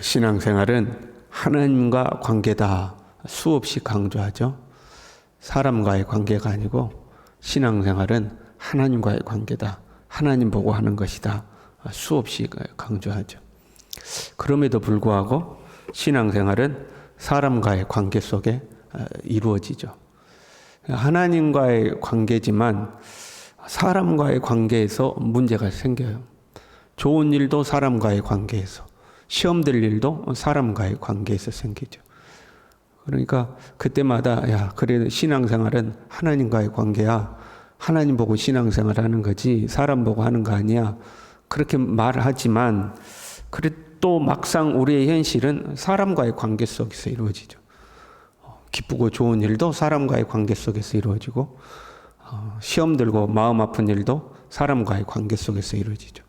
신앙생활은 하나님과 관계다 수없이 강조하죠. 사람과의 관계가 아니고 신앙생활은 하나님과의 관계다. 하나님 보고 하는 것이다. 수없이 강조하죠. 그럼에도 불구하고 신앙생활은 사람과의 관계 속에 이루어지죠. 하나님과의 관계지만 사람과의 관계에서 문제가 생겨요. 좋은 일도 사람과의 관계에서, 시험 될 일도 사람과의 관계에서 생기죠. 그러니까 그때마다 그래 신앙생활은 하나님과의 관계야. 하나님 보고 신앙생활하는 거지 사람 보고 하는 거 아니야. 그렇게 말하지만 그래 또 막상 우리의 현실은 사람과의 관계 속에서 이루어지죠. 기쁘고 좋은 일도 사람과의 관계 속에서 이루어지고 시험 들고 마음 아픈 일도 사람과의 관계 속에서 이루어지죠.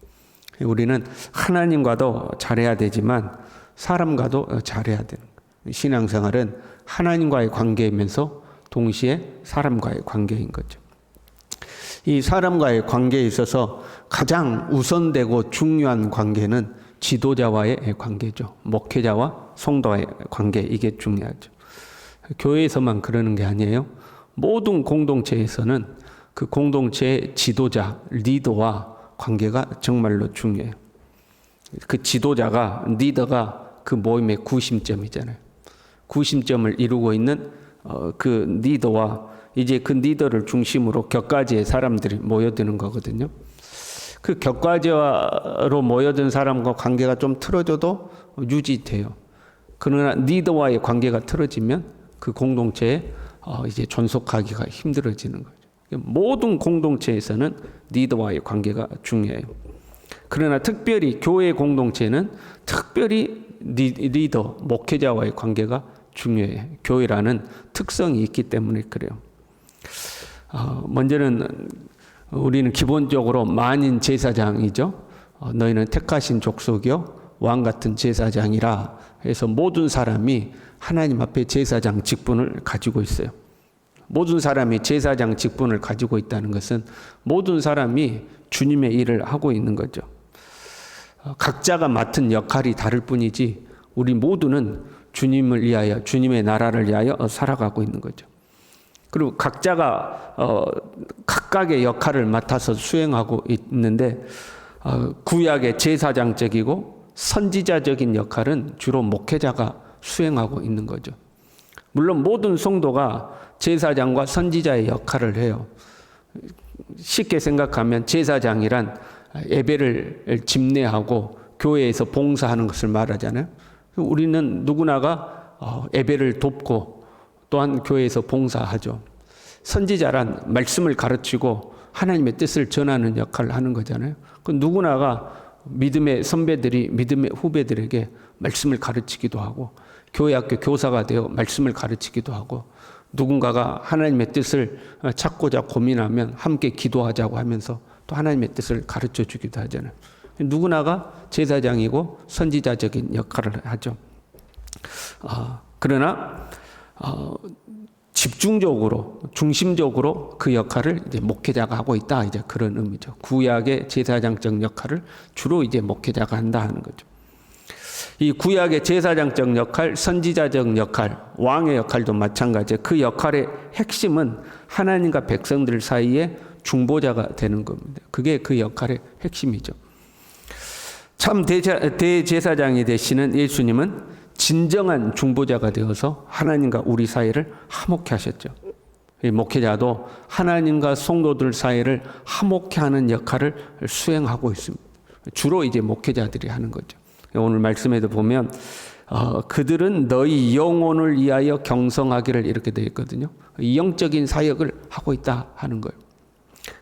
우리는 하나님과도 잘해야 되지만 사람과도 잘해야 되는 거예요. 신앙생활은 하나님과의 관계이면서 동시에 사람과의 관계인 거죠. 이 사람과의 관계에 있어서 가장 우선되고 중요한 관계는 지도자와의 관계죠. 목회자와 성도와의 관계, 이게 중요하죠. 교회에서만 그러는 게 아니에요. 모든 공동체에서는 그 공동체의 지도자, 리더와 관계가 정말로 중요해요. 그 지도자가, 리더가 그 모임의 구심점이잖아요. 구심점을 이루고 있는 그 리더와 이제 그 리더를 중심으로 격가지의 사람들이 모여드는 거거든요. 그 격가지로 모여든 사람과 관계가 좀 틀어져도 유지돼요. 그러나 리더와의 관계가 틀어지면 그 공동체에 이제 존속하기가 힘들어지는 거죠. 모든 공동체에서는 리더와의 관계가 중요해요. 그러나 특별히 교회 공동체는 특별히 리더, 목회자와의 관계가 중요해요. 교회라는 특성이 있기 때문에 그래요. 먼저는 우리는 기본적으로 만인 제사장이죠. 너희는 택하신 족속이요 왕 같은 제사장이라 해서 모든 사람이 하나님 앞에 제사장 직분을 가지고 있어요. 모든 사람이 제사장 직분을 가지고 있다는 것은 모든 사람이 주님의 일을 하고 있는 거죠. 각자가 맡은 역할이 다를 뿐이지 우리 모두는 주님을 위하여, 주님의 나라를 위하여 살아가고 있는 거죠. 그리고 각자가 각각의 역할을 맡아서 수행하고 있는데 구약의 제사장적이고 선지자적인 역할은 주로 목회자가 수행하고 있는 거죠. 물론 모든 성도가 제사장과 선지자의 역할을 해요. 쉽게 생각하면 제사장이란 예배를 집례하고 교회에서 봉사하는 것을 말하잖아요. 우리는 누구나가 예배를 돕고 또한 교회에서 봉사하죠. 선지자란 말씀을 가르치고 하나님의 뜻을 전하는 역할을 하는 거잖아요. 그 누구나가 믿음의 선배들이 믿음의 후배들에게 말씀을 가르치기도 하고 교회 학교 교사가 되어 말씀을 가르치기도 하고 누군가가 하나님의 뜻을 찾고자 고민하면 함께 기도하자고 하면서 또 하나님의 뜻을 가르쳐 주기도 하잖아요. 누구나가 제사장이고 선지자적인 역할을 하죠. 그러나 집중적으로, 중심적으로 그 역할을 이제 목회자가 하고 있다. 이제 그런 의미죠. 구약의 제사장적 역할을 주로 이제 목회자가 한다 하는 거죠. 이 구약의 제사장적 역할, 선지자적 역할, 왕의 역할도 마찬가지예요. 그 역할의 핵심은 하나님과 백성들 사이에 중보자가 되는 겁니다. 그게 그 역할의 핵심이죠. 참 대제사장이 되시는 예수님은 진정한 중보자가 되어서 하나님과 우리 사이를 화목케 하셨죠. 이 목회자도 하나님과 성도들 사이를 화목케 하는 역할을 수행하고 있습니다. 주로 이제 목회자들이 하는 거죠. 오늘 말씀에도 보면 그들은 너희 영혼을 위하여 경성하기를 이렇게 되어 있거든요. 영적인 사역을 하고 있다 하는 거예요.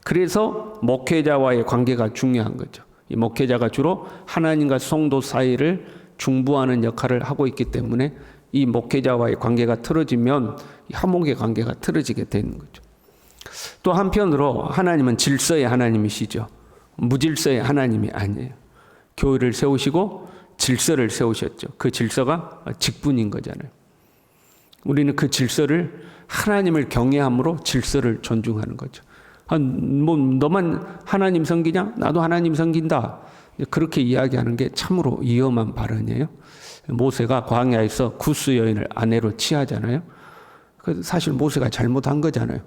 그래서 목회자와의 관계가 중요한 거죠. 이 목회자가 주로 하나님과 성도 사이를 중보하는 역할을 하고 있기 때문에 이 목회자와의 관계가 틀어지면 화목의 관계가 틀어지게 되는 거죠. 또 한편으로 하나님은 질서의 하나님이시죠. 무질서의 하나님이 아니에요. 교회를 세우시고 질서를 세우셨죠. 그 질서가 직분인 거잖아요. 우리는 그 질서를 하나님을 경외함으로 질서를 존중하는 거죠. 너만 하나님 섬기냐? 나도 하나님 섬긴다. 그렇게 이야기하는 게 참으로 위험한 발언이에요. 모세가 광야에서 구스 여인을 아내로 취하잖아요. 사실 모세가 잘못한 거잖아요.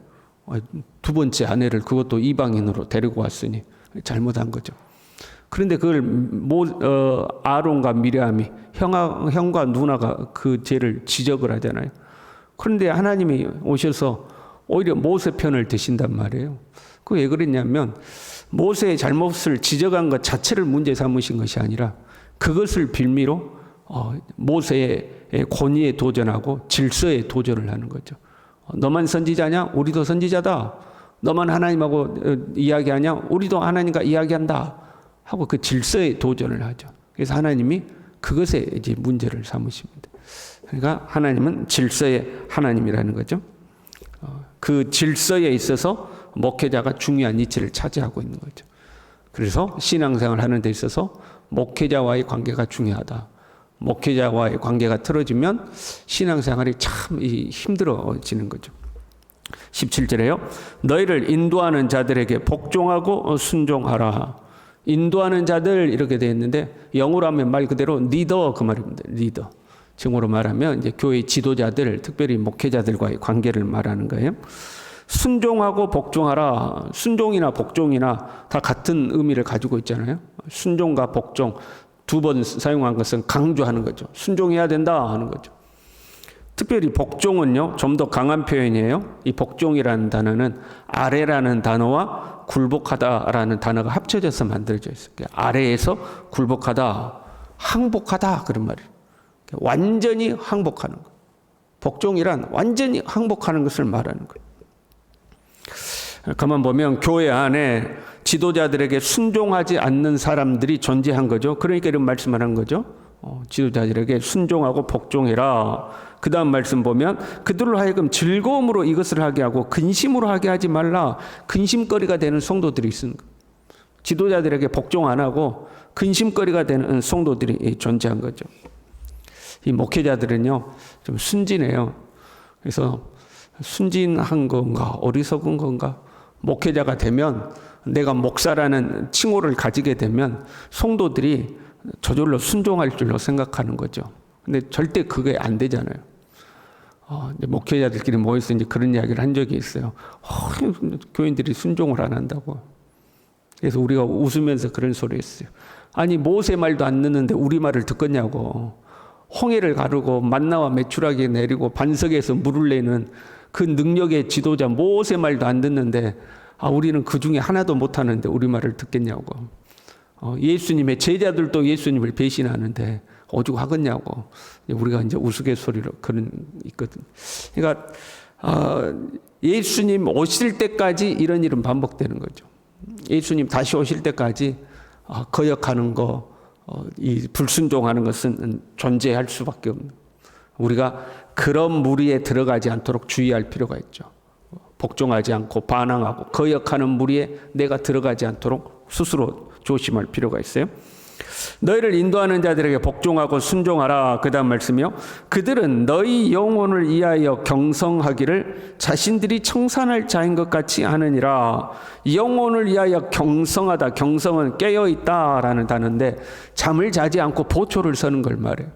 두 번째 아내를 그것도 이방인으로 데리고 왔으니 잘못한 거죠. 그런데 그걸 아론과 미리암이 형과 누나가 그 죄를 지적을 하잖아요. 그런데 하나님이 오셔서 오히려 모세 편을 드신단 말이에요. 그 왜 그랬냐면 모세의 잘못을 지적한 것 자체를 문제 삼으신 것이 아니라 그것을 빌미로 모세의 권위에 도전하고 질서에 도전을 하는 거죠. 너만 선지자냐? 우리도 선지자다. 너만 하나님하고 이야기하냐? 우리도 하나님과 이야기한다. 하고 그 질서에 도전을 하죠. 그래서 하나님이 그것에 이제 문제를 삼으십니다. 그러니까 하나님은 질서의 하나님이라는 거죠. 그 질서에 있어서 목회자가 중요한 위치를 차지하고 있는 거죠. 그래서 신앙생활을 하는 데 있어서 목회자와의 관계가 중요하다. 목회자와의 관계가 틀어지면 신앙생활이 참 힘들어지는 거죠. 17절에요. 너희를 인도하는 자들에게 복종하고 순종하라. 인도하는 자들 이렇게 되어 있는데 영어로 하면 말 그대로 리더 그 말입니다. 리더. 지금으로 말하면 이제 교회 지도자들, 특별히 목회자들과의 관계를 말하는 거예요. 순종하고 복종하라. 순종이나 복종이나 다 같은 의미를 가지고 있잖아요. 순종과 복종 두 번 사용한 것은 강조하는 거죠. 순종해야 된다 하는 거죠. 특별히 복종은요, 좀 더 강한 표현이에요. 이 복종이라는 단어는 아래라는 단어와 굴복하다라는 단어가 합쳐져서 만들어져 있어요. 아래에서 굴복하다, 항복하다 그런 말이에요. 완전히 항복하는 거. 복종이란 완전히 항복하는 것을 말하는 거예요. 가만 보면 교회 안에 지도자들에게 순종하지 않는 사람들이 존재한 거죠. 그러니까 이런 말씀을 한 거죠. 지도자들에게 순종하고 복종해라. 그 다음 말씀 보면 그들로 하여금 즐거움으로 이것을 하게 하고 근심으로 하게 하지 말라. 근심거리가 되는 성도들이 있습니다. 지도자들에게 복종 안 하고 근심거리가 되는 성도들이 존재한 거죠. 이 목회자들은요 좀 순진해요. 그래서 순진한 건가 어리석은 건가, 목회자가 되면 내가 목사라는 칭호를 가지게 되면 성도들이 저절로 순종할 줄로 생각하는 거죠. 근데 절대 그게 안 되잖아요. 목회자들끼리 모여서 이제 그런 이야기를 한 적이 있어요. 교인들이 순종을 안 한다고. 그래서 우리가 웃으면서 그런 소리 했어요. 아니 모세 말도 안 듣는데 우리 말을 듣겠냐고. 홍해를 가르고 만나와 메추라기 내리고 반석에서 물을 내는 그 능력의 지도자 모세 말도 안 듣는데 우리는 그 중에 하나도 못하는데 우리 말을 듣겠냐고. 예수님의 제자들도 예수님을 배신하는데 오죽 하겠냐고. 우리가 이제 우스갯소리로 그런 있거든. 그러니까 예수님 오실 때까지 이런 일은 반복되는 거죠. 예수님 다시 오실 때까지 거역하는 거, 이 불순종하는 것은 존재할 수밖에 없는. 우리가 그런 무리에 들어가지 않도록 주의할 필요가 있죠. 복종하지 않고 반항하고 거역하는 무리에 내가 들어가지 않도록 스스로 조심할 필요가 있어요. 너희를 인도하는 자들에게 복종하고 순종하라. 그 다음 말씀이요. 그들은 너희 영혼을 위하여 경성하기를 자신들이 청산할 자인 것 같이 하느니라. 영혼을 위하여 경성하다. 경성은 깨어있다라는 단어인데 잠을 자지 않고 보초를 서는 걸 말해요.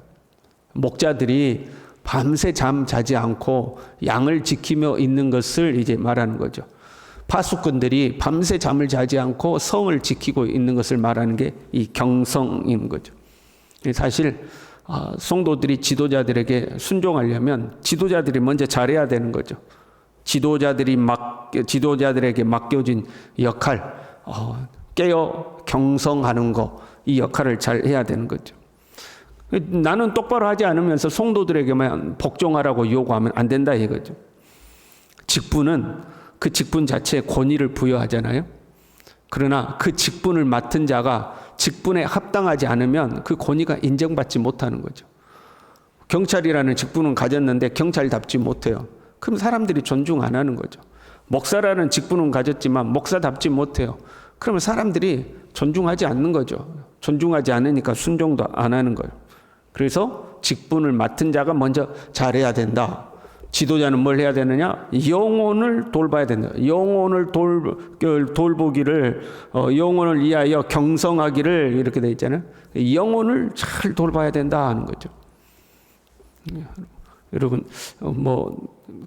목자들이 밤새 잠 자지 않고 양을 지키며 있는 것을 이제 말하는 거죠. 파수꾼들이 밤새 잠을 자지 않고 성을 지키고 있는 것을 말하는 게 이 경성인 거죠. 사실 성도들이 지도자들에게 순종하려면 지도자들이 먼저 잘해야 되는 거죠. 지도자들에게 맡겨진 역할, 깨어 경성하는 거, 이 역할을 잘 해야 되는 거죠. 나는 똑바로 하지 않으면서 성도들에게만 복종하라고 요구하면 안 된다 이거죠. 직분은 그 직분 자체에 권위를 부여하잖아요. 그러나 그 직분을 맡은 자가 직분에 합당하지 않으면 그 권위가 인정받지 못하는 거죠. 경찰이라는 직분은 가졌는데 경찰답지 못해요. 그럼 사람들이 존중 안 하는 거죠. 목사라는 직분은 가졌지만 목사답지 못해요. 그러면 사람들이 존중하지 않는 거죠. 존중하지 않으니까 순종도 안 하는 거예요. 그래서 직분을 맡은 자가 먼저 잘해야 된다. 지도자는 뭘 해야 되느냐? 영혼을 돌봐야 된다. 영혼을 돌보기를, 영혼을 위하여 경성하기를 이렇게 돼 있잖아요. 영혼을 잘 돌봐야 된다 하는 거죠. 여러분,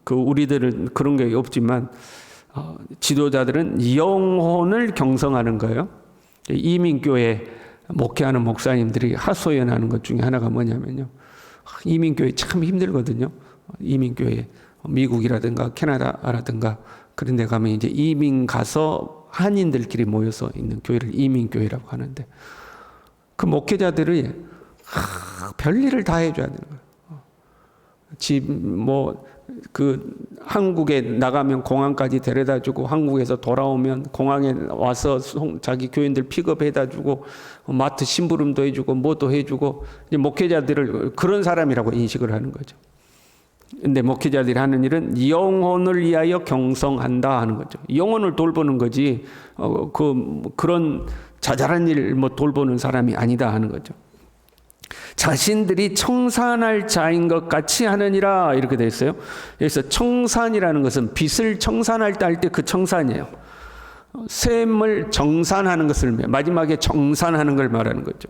우리들은 그런 게 없지만, 지도자들은 영혼을 경성하는 거예요. 이민교회 목회하는 목사님들이 하소연하는 것 중에 하나가 뭐냐면요. 이민교회 참 힘들거든요. 이민교회, 미국이라든가 캐나다라든가 그런 데 가면 이제 이민 가서 한인들끼리 모여서 있는 교회를 이민교회라고 하는데, 그 목회자들이 별일을 다 해줘야 되는 거예요. 한국에 나가면 공항까지 데려다 주고, 한국에서 돌아오면 공항에 와서 자기 교인들 픽업해다 주고, 마트 심부름도 해주고, 뭐도 해주고, 목회자들을 그런 사람이라고 인식을 하는 거죠. 근데 목회자들이 하는 일은 영혼을 위하여 경성한다 하는 거죠. 영혼을 돌보는 거지, 그런 자잘한 일 돌보는 사람이 아니다 하는 거죠. 자신들이 청산할 자인 것 같이 하느니라 이렇게 되어 있어요. 그래서 청산이라는 것은 빚을 청산할 때 할 때 그 청산이에요. 셈을 정산하는 것을 마지막에 정산하는 걸 말하는 거죠.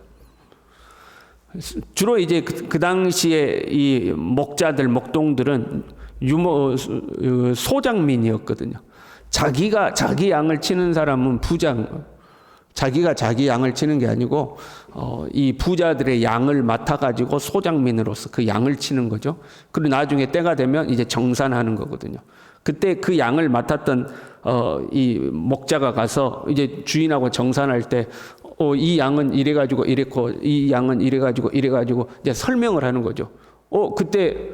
주로 이제 그 당시에 이 목동들은 소장민이었거든요. 자기가 자기 양을 치는 사람은 부장, 자기가 자기 양을 치는 게 아니고 이 부자들의 양을 맡아가지고 소장민으로서 그 양을 치는 거죠. 그리고 나중에 때가 되면 이제 정산하는 거거든요. 그때 그 양을 맡았던 이 목자가 가서 이제 주인하고 정산할 때 이 양은 이래가지고 이랬고 이 양은 이래가지고 이제 설명을 하는 거죠. 그때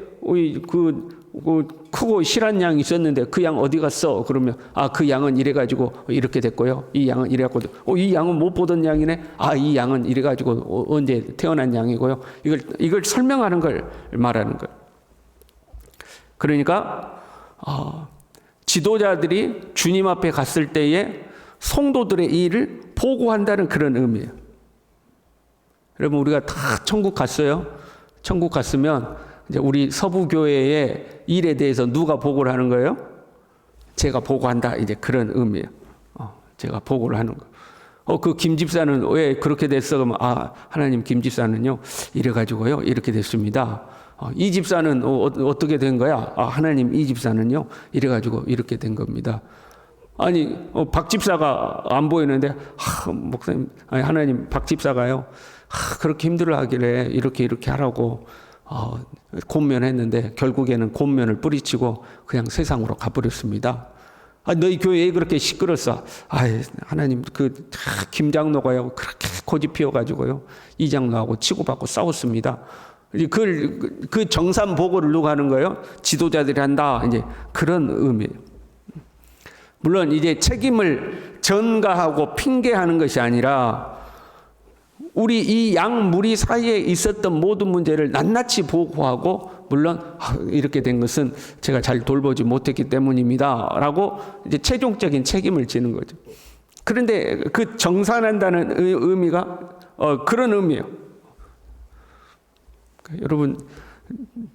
크고 실한 양이 있었는데 그 양 어디 갔어? 그러면 그 양은 이래가지고 이렇게 됐고요. 이 양은 이래가지고 이 양은 못 보던 양이네. 이 양은 이래가지고 언제 태어난 양이고요. 이걸 설명하는 걸 말하는 거예요. 그러니까 지도자들이 주님 앞에 갔을 때에 성도들의 일을 보고한다는 그런 의미예요. 여러분, 우리가 다 천국 갔어요. 천국 갔으면 이제 우리 서부교회의 일에 대해서 누가 보고를 하는 거예요? 제가 보고한다. 이제 그런 의미예요. 제가 보고를 하는 거. 그 김 집사는 왜 그렇게 됐어? 그러면 하나님, 김 집사는요 이래가지고요 이렇게 됐습니다. 이 집사는 어떻게 된 거야? 하나님, 이 집사는요 이래가지고 이렇게 된 겁니다. 아니, 박 집사가 안 보이는데, 목사님, 하나님, 박 집사가요, 그렇게 힘들어하길래 이렇게 하라고, 곤면했는데, 결국에는 곤면을 뿌리치고 그냥 세상으로 가버렸습니다. 너희 교회에 그렇게 시끄럽어. 하나님, 김 장로가요, 그렇게 고집 피워가지고요, 이 장로하고 치고받고 싸웠습니다. 그 정산 보고를 누가 하는 거예요? 지도자들이 한다. 이제 그런 의미예요. 물론 이제 책임을 전가하고 핑계하는 것이 아니라 우리 이 양무리 사이에 있었던 모든 문제를 낱낱이 보고하고, 물론 이렇게 된 것은 제가 잘 돌보지 못했기 때문입니다 라고 이제 최종적인 책임을 지는 거죠. 그런데 그 정산한다는 의미가 그런 의미예요. 여러분,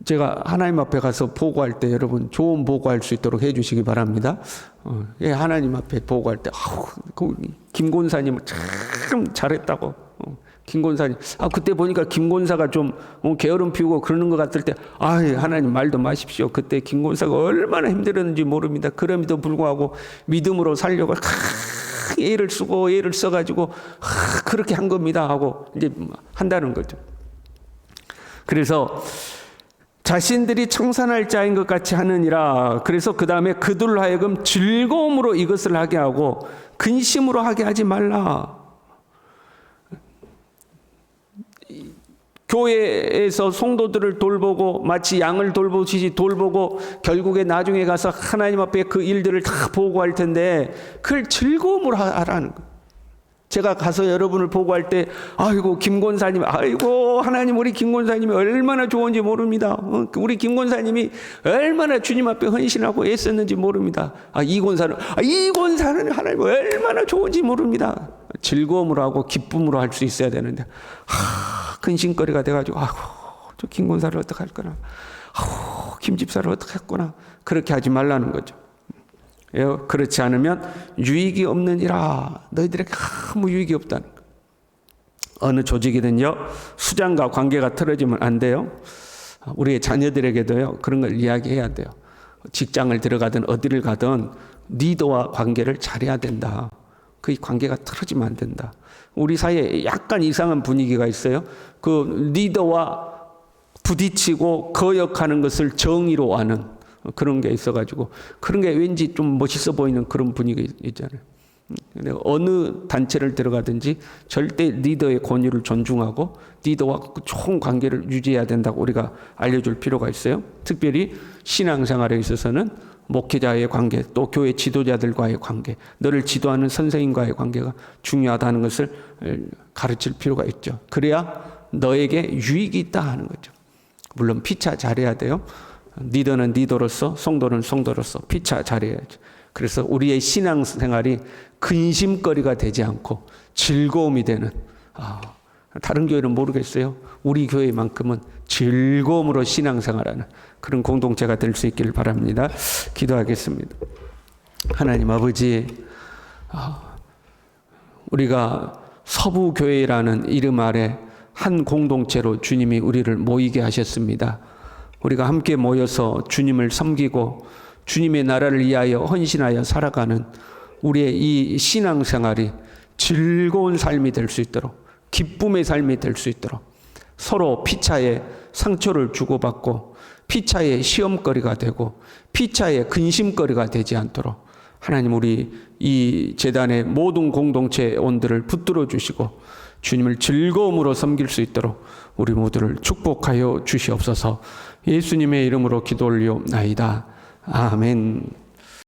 제가 하나님 앞에 가서 보고할 때 여러분 좋은 보고할 수 있도록 해주시기 바랍니다. 하나님 앞에 보고할 때 김 권사님은 참 잘했다고. 김 권사님, 그때 보니까 김 권사가 좀 게으름 피우고 그러는 것 같을 때, 하나님 말도 마십시오. 그때 김 권사가 얼마나 힘들었는지 모릅니다. 그럼에도 불구하고 믿음으로 살려고 애를 써가지고 그렇게 한 겁니다 하고 이제 한다는 거죠. 그래서 자신들이 청산할 자인 것 같이 하느니라. 그래서 그 다음에 그들로 하여금 즐거움으로 이것을 하게 하고 근심으로 하게 하지 말라. 교회에서 성도들을 돌보고 마치 양을 돌보듯이 돌보고 결국에 나중에 가서 하나님 앞에 그 일들을 다 보고할 텐데 그걸 즐거움으로 하라는 거예요. 제가 가서 여러분을 보고할 때 김 권사님, 하나님, 우리 김 권사님이 얼마나 좋은지 모릅니다. 우리 김 권사님이 얼마나 주님 앞에 헌신하고 애썼는지 모릅니다. 이 권사는 하나님 얼마나 좋은지 모릅니다. 즐거움으로 하고 기쁨으로 할 수 있어야 되는데 근심거리가 돼가지고 저 김 권사를 어떡할 거나 김 집사를 어떻게 했구나. 그렇게 하지 말라는 거죠. 그렇지 않으면 유익이 없느니라. 너희들에게 아무 유익이 없다는 거예요. 어느 조직이든요, 수장과 관계가 틀어지면 안 돼요. 우리의 자녀들에게도요, 그런 걸 이야기해야 돼요. 직장을 들어가든 어디를 가든 리더와 관계를 잘해야 된다. 그 관계가 틀어지면 안 된다. 우리 사이에 약간 이상한 분위기가 있어요. 그 리더와 부딪히고 거역하는 것을 정의로 하는 그런 게 있어가지고, 그런 게 왠지 좀 멋있어 보이는 그런 분위기 있잖아요. 어느 단체를 들어가든지 절대 리더의 권위를 존중하고 리더와 좋은 관계를 유지해야 된다고 우리가 알려줄 필요가 있어요. 특별히 신앙생활에 있어서는 목회자의 관계, 또 교회 지도자들과의 관계, 너를 지도하는 선생님과의 관계가 중요하다는 것을 가르칠 필요가 있죠. 그래야 너에게 유익이 있다 하는 거죠. 물론 피차 잘해야 돼요. 리더는 리더로서, 성도는 성도로서 피차 잘해야죠. 그래서 우리의 신앙생활이 근심거리가 되지 않고 즐거움이 되는, 다른 교회는 모르겠어요. 우리 교회만큼은 즐거움으로 신앙생활하는 그런 공동체가 될 수 있기를 바랍니다. 기도하겠습니다. 하나님 아버지, 우리가 서부교회라는 이름 아래 한 공동체로 주님이 우리를 모이게 하셨습니다. 우리가 함께 모여서 주님을 섬기고 주님의 나라를 위하여 헌신하여 살아가는 우리의 이 신앙생활이 즐거운 삶이 될 수 있도록, 기쁨의 삶이 될 수 있도록, 서로 피차에 상처를 주고받고 피차의 시험거리가 되고 피차의 근심거리가 되지 않도록 하나님, 우리 이 재단의 모든 공동체원들을 붙들어 주시고 주님을 즐거움으로 섬길 수 있도록 우리 모두를 축복하여 주시옵소서. 예수님의 이름으로 기도 올리옵나이다. 아멘.